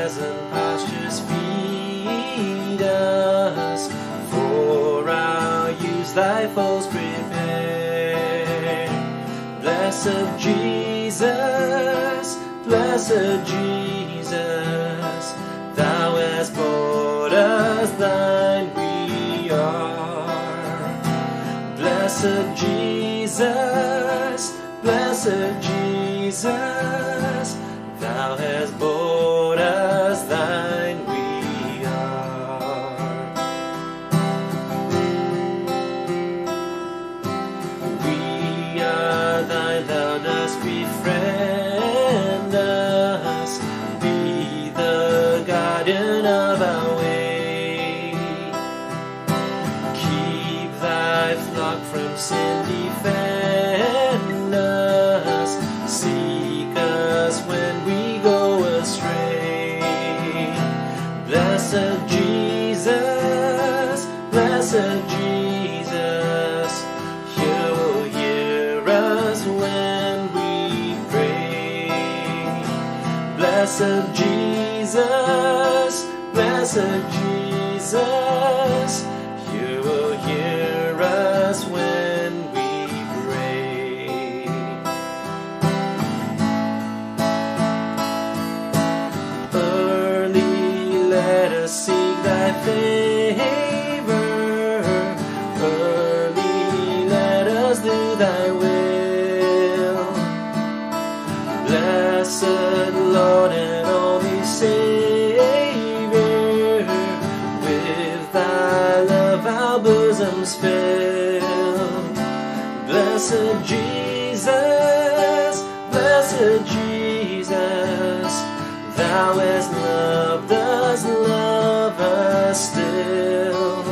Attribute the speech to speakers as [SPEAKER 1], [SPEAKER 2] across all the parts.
[SPEAKER 1] pleasant pastures feed us, for our use thy foes prepare. Blessed Jesus, blessed Jesus, thou hast bought us, thine we are. Blessed Jesus, blessed Jesus, thou hast bought us, thine we are. We are thine, thou dost befriend us, be the guardian of our way. Keep thy flock from sin, defend us, seek us when we go astray. Blessed Jesus, blessed Jesus, you will hear us when we pray. Blessed Jesus, blessed Jesus, you will hear us when we pray. Early let us seek thy favor, early let us do thy will. Blessed Lord and only Savior, with thy love our bosoms fill. Blessed Jesus, blessed Jesus, thou hast loved us, love us still.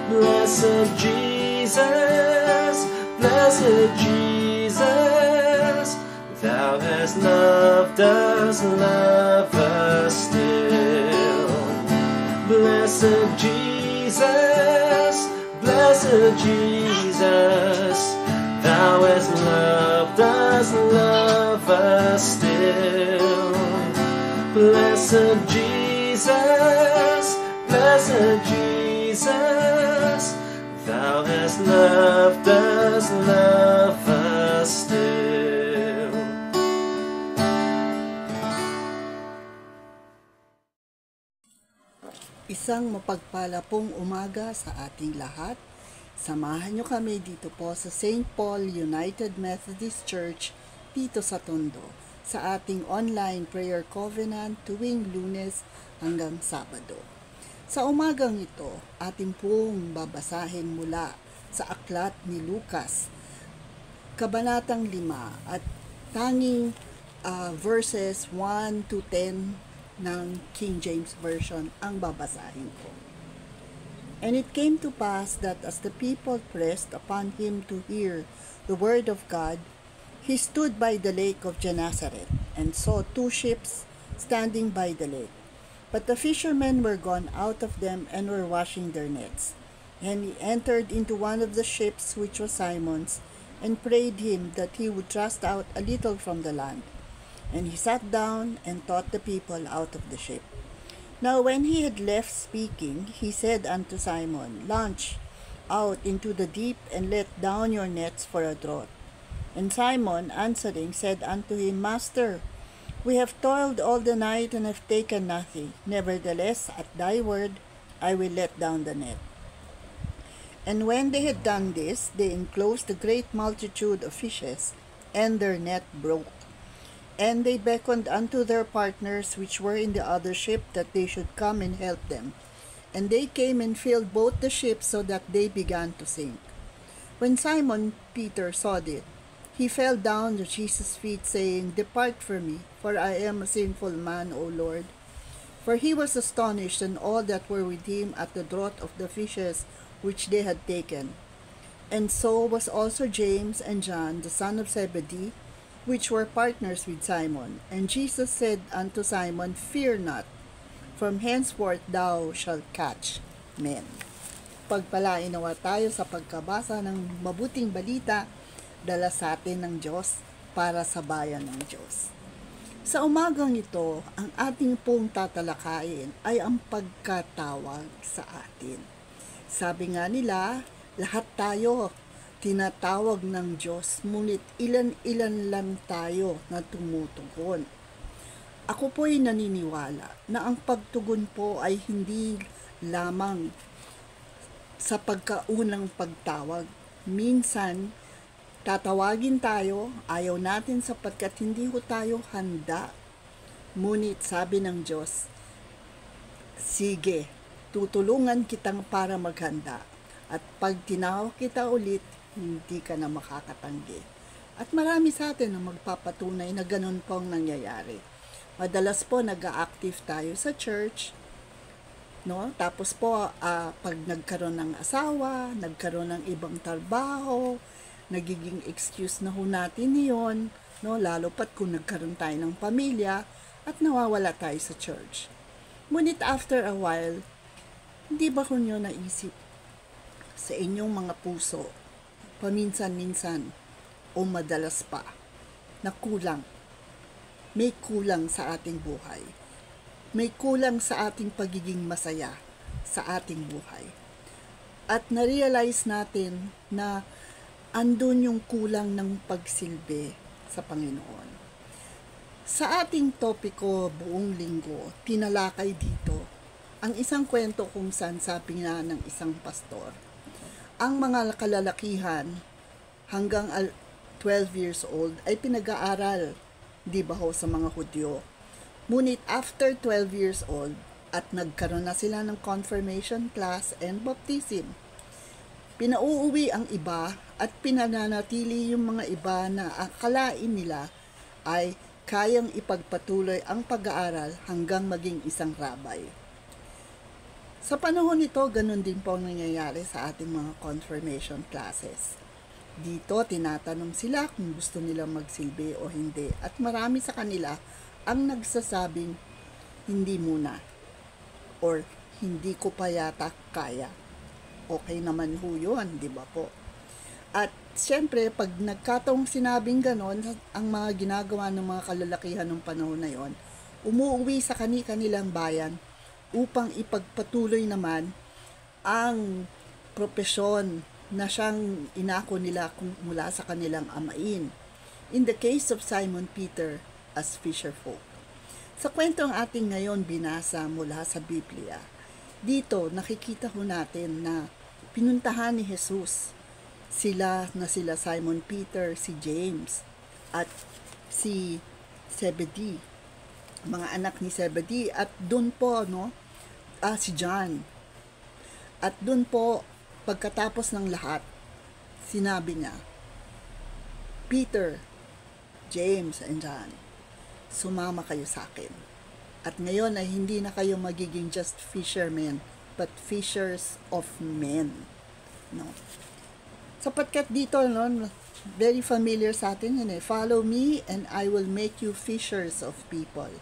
[SPEAKER 1] Blessed Jesus, blessed Jesus, thou hast loved us, love us still. Blessed Jesus, blessed Jesus, thou hast loved us, love us still. Blessed Jesus, blessed Jesus, thou hast loved us, love us still.
[SPEAKER 2] Isang mapagpala pong umaga sa ating lahat. Samahan nyo kami dito po sa St. Paul United Methodist Church dito sa Tondo sa ating online prayer covenant tuwing Lunes hanggang Sabado. Sa umagang ito, ating pong babasahin mula sa aklat ni Lucas, Kabanatang 5 at tanging verses 1 to 10 ng King James Version ang babasahin ko. And it came to pass that as the people pressed upon him to hear the word of God, he stood by the lake of Gennesaret and saw 2 ships standing by the lake. But the fishermen were gone out of them and were washing their nets. And he entered into one of the ships, which was Simon's, and prayed him that he would thrust out a little from the land. And he sat down and taught the people out of the ship. Now when he had left speaking, he said unto Simon, Launch out into the deep, and let down your nets for a draught. And Simon answering said unto him, Master, we have toiled all the night, and have taken nothing. Nevertheless, at thy word, I will let down the net. And when they had done this, they enclosed a great multitude of fishes, and their net broke. And they beckoned unto their partners which were in the other ship, that they should come and help them. And they came and filled both the ships, so that they began to sink. When Simon Peter saw it, he fell down at Jesus' feet, saying, Depart from me, for I am a sinful man, O Lord. For he was astonished, and all that were with him, at the draught of the fishes which they had taken. And so was also James and John, the son of Zebedee, which were partners with Simon. And Jesus said unto Simon, Fear not, from henceforth thou shalt catch men. Pagpalain nawa tayo sa pagkabasa ng mabuting balita dala sa atin ng Diyos para sa bayan ng Diyos. Sa umagang ito, ang ating pong tatalakayin ay ang pagkatawag sa atin. Sabi nga nila, lahat tayo tinatawag ng Diyos, ngunit ilan-ilan lang tayo na tumutugon. Ako po'y naniniwala na ang pagtugon po ay hindi lamang sa pagkaunang pagtawag. Minsan, tatawagin tayo, ayaw natin sapagkat hindi ko tayo handa. Ngunit sabi ng Diyos, sige, tutulungan kitang para maghanda. At pag tinawag kita ulit, hindi ka na makakatanggi. At marami sa atin ang magpapatunay na ganun po ang nangyayari. Madalas po nag-a-active tayo sa church, no? Tapos po pag nagkaroon ng asawa, nagkaroon ng ibang trabaho, nagiging excuse na ho natin yun, no? Lalo pat kung nagkaroon tayo ng pamilya at nawawala tayo sa church. Ngunit after a while, hindi ba ko nyo naisip sa inyong mga puso, paminsan-minsan o madalas pa, na may kulang sa ating buhay. May kulang sa ating pagiging masaya sa ating buhay. At na-realize natin na andun yung kulang ng pagsilbi sa Panginoon. Sa ating topiko buong linggo, tinalakay dito ang isang kwento kung saan sabi nga ng isang pastor, ang mga kalalakihan hanggang 12 years old ay pinag-aaral, di ba ho, sa mga Hudyo. Ngunit after 12 years old at nagkaroon na sila ng confirmation class and baptism, pinauuwi ang iba at pinananatili yung mga iba na akalain nila ay kayang ipagpatuloy ang pag-aaral hanggang maging isang rabay. Sa panahon nito, ganun din po ang nangyayari sa ating mga confirmation classes. Dito, tinatanong sila kung gusto nila magsilbi o hindi. At marami sa kanila ang nagsasabing, hindi muna. Or, hindi ko pa yata kaya. Okay naman ho yun, di ba po? At, siyempre, pag nagkataong sinabing ganon, ang mga ginagawa ng mga kalalakihan ng panahon na yon, umuwi sa kanilang bayan upang ipagpatuloy naman ang propesyon na siyang inako nila mula sa kanilang amain. In the case of Simon Peter as fisherfolk. Sa kwentong ating ngayon binasa mula sa Biblia, dito nakikita ho natin na pinuntahan ni Jesus sila Simon Peter, si James, at si Zebedee, mga anak ni Zebedee, at doon po si John. At doon po, pagkatapos ng lahat, sinabi niya, Peter, James, and John, sumama kayo sa akin. At ngayon ay hindi na kayo magiging just fishermen, but fishers of men. No? Sapagkat dito, very familiar sa atin yun eh. Follow me and I will make you fishers of people.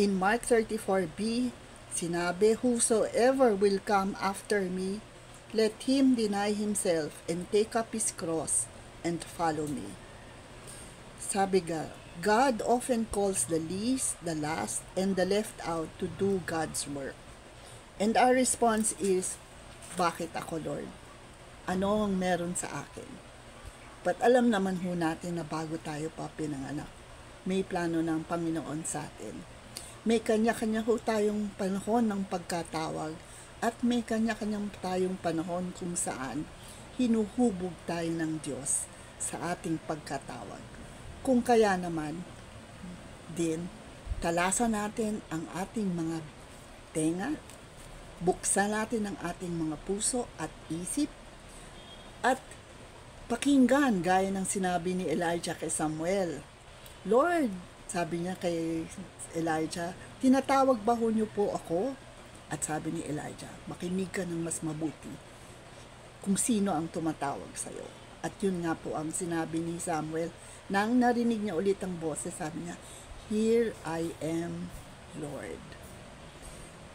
[SPEAKER 2] In Mark 34b, sinabi, whosoever will come after me, let him deny himself and take up his cross and follow me. Sabi nga, God often calls the least, the last, and the left out to do God's work. And our response is, bakit ako, Lord? Ano ang meron sa akin? But alam naman ho natin na bago tayo pa pinanganak, may plano ng Panginoon sa atin. May kanya-kanya ho tayong panahon ng pagkatawag at may kanya-kanyang tayong panahon kung saan hinuhubog tayo ng Diyos sa ating pagkatawag. Kung kaya naman, din, talasan natin ang ating mga tenga, buksan natin ang ating mga puso at isip, at pakinggan gaya ng sinabi ni Elijah kay Samuel. Lord, sabi niya kay Elijah, tinatawag ba niyo po ako? At sabi ni Elijah, makinig ka ng mas mabuti kung sino ang tumatawag sa'yo. At yun nga po ang sinabi ni Samuel. Nang narinig niya ulit ang boses, sabi niya, Here I am, Lord.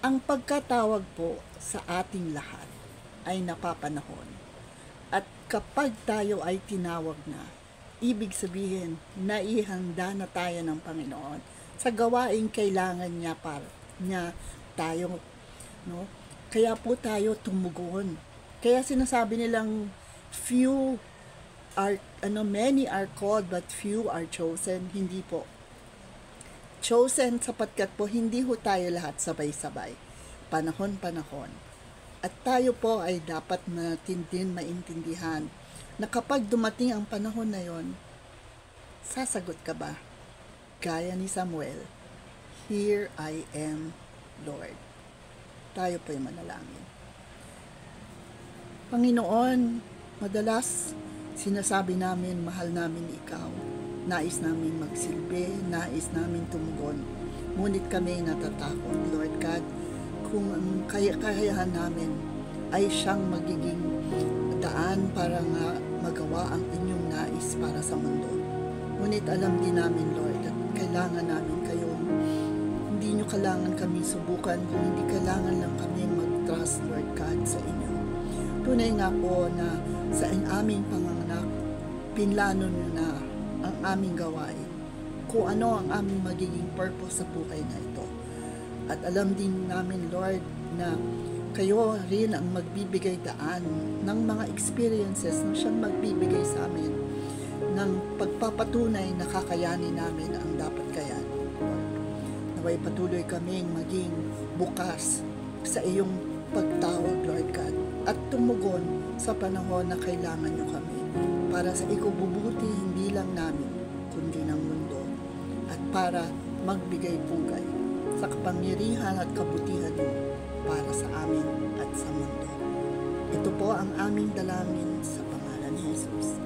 [SPEAKER 2] Ang pagkatawag po sa ating lahat ay napapanahon. At kapag tayo ay tinawag na, Ibig sabihin, naihanda na tayo ng Panginoon sa gawaing kailangan niya para niya tayo, no? Kaya po tayo tumugon. Kaya sinasabi nilang many are called but few are chosen. Hindi po. Chosen sapagkat po hindi ho tayo lahat sabay-sabay. Panahon-panahon. At tayo po ay dapat natin din maintindihan na kapag dumating ang panahon na yon, sasagot ka ba? Gaya ni Samuel, "Here I am, Lord." Tayo po'y manalangin. Panginoon, madalas sinasabi namin, mahal namin Ikaw. Nais namin magsilbi, nais namin tumugon. Ngunit kami natatakot, Lord God, kung ang kakayahan namin ay siyang magiging daan para nga magawa ang inyong nais para sa mundo. Ngunit alam din namin, Lord, at kailangan namin kayong, hindi nyo kailangan kami subukan, kung hindi kailangan lang kami mag-trust, Lord God, sa inyo. Tunay nga po na sa aming panganganak, pinlano nyo na ang aming gawain, kung ano ang aming magiging purpose sa buhay na ito. At alam din namin, Lord, na kayo rin ang magbibigay daan ng mga experiences na siyang magbibigay sa amin ng pagpapatunay na kakayanin namin ang dapat kayanin, Lord. Naway patuloy kaming maging bukas sa iyong pagtawag, Lord God, at tumugon sa panahon na kailangan nyo kami para sa ikububuti hindi lang namin, kundi ng mundo, at para magbigay pugay sa kapangyarihan at kabutihan mo para sa amin at sa mundo. Ito po ang aming dalangin sa pangalan ni Jesus.